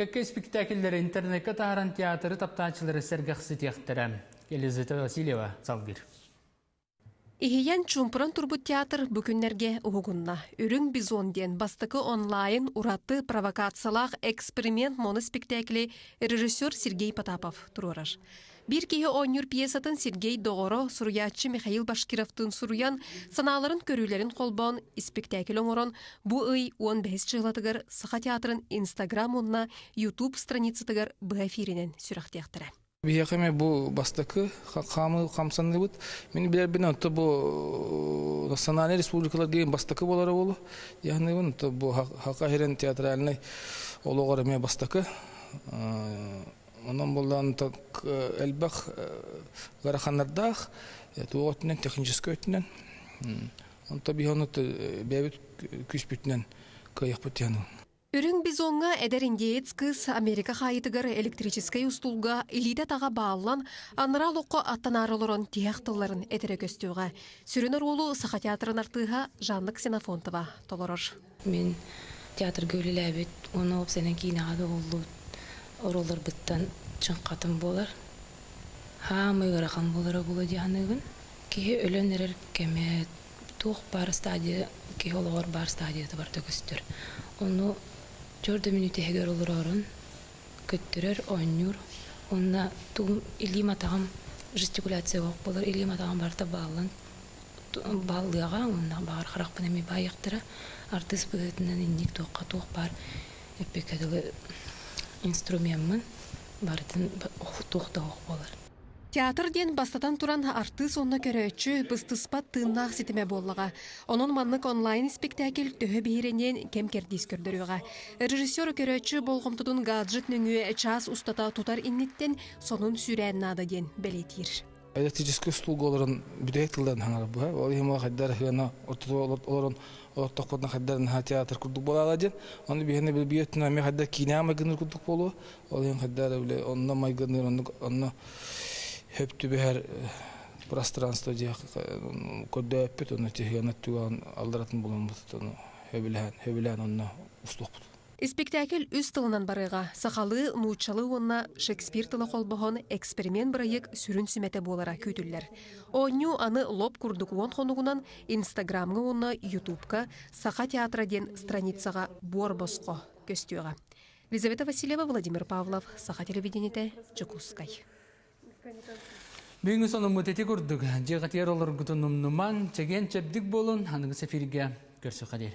Какие спектакльлер интернетке тааран театры таптаачылары сәргәхсі тияқтырам. Елизавета Васильева, Салгир. Ихиян чумпыран турбут театр бүкүннерге угунна. Үрүң бизон ден бастыкы онлайн ураты провокациялах эксперимент моноспектакли режиссер Сергей Потапов турурар. Bir кеhe ойнур пьесатын Сергей Доғоро суруячы Михаил Башкировтын суруян саналарын көрүлерин колбон спектакль оңорон бу ый 15 жылатыгар Саха театрын Инстаграм онна YouTube страницатыгар бу эфиринен сүрәхтияқтыра. Бияқеме бу бастакы қамы қамсанды бұд. Мен білер бен отто бу национальный республикалар деген бастакы болары болу. Яғни бұн бу Хақахирен театральный олуғар эме бастакы. Онан болдан әлбақ ғараханардақ, туғатынан, технический өтінен. Онта бияны бәбіт күш бүтінен көйек бұд яны. Үрүң бизонга эдер индеец кыз Америка хайытыгар электрический устулга илиде тага бааллан аныра лоққа аттанарылырын тияқтыларын этере көстуға. Сүрінір олу Саха театрын артыға Жанны Ксенофонтова толорор. Мен театр көлілі оны опсайнан кейін ағады олу оролар бұттан чынқатын болар. Хамы ғарақан болары болу дейанығын. Кеге өлен әрер кеме туқ бар стадия, кеге олығыр бар стадияты бар төгістір. Оны 4 минуты егер олар орын көттірер, ойныр. Онына туғым илим атағым жестикуляция оқ болар. Илим атағым барта балын балыға, онына бағар қарақпын әме байықтыра. Артыс бұғытынан иннек туққа туқ бар. Өппекеділі инструментмін бардың туқта оқ болар. Театр ден бастатан туран артыс онна көрөчү быстыспат тыыннаах ситеме боллага. Онун маннык онлайн спектакль төһө бейренен кемкердис көрдөрүгө. Режиссер көрөчү болгомтудун гаджет нөңү час устата тутар инниттен сонун сүрән нада ден белетир. Электрический стул голорун бүдек тылдан хаңар бу. Ол хема хаддар хана олорун ортокпотна хаддар театр курдук болала ден. Аны бихне билбиетна ме хаддар кинама гыныр курдук болу. Ол хем хаддар биле онна майгыныр онна höptü bir пространство diye kodda öpüt onu tihyanat tuğan aldıratın bulunması onu höbilen onu usluk. Спектакль үз тылынан барыга сахалы, нучалы онна Шекспир тылы колбохон эксперимент барайык сүрүн сүмете болара көтүллер. Оню аны лоб курдук вон хонугунан Инстаграмга онна Ютубка Саха театра ден страницага борбоско көстүгө. Елизавета Васильева, Владимир Павлов, Саха телевидениете, Чекускай. Бүгінгі соның мұтеті көрдік. Жеғатер олар күтін нұмныман, чеген чәбдік болын, анығы сәфирге көрсі қадер.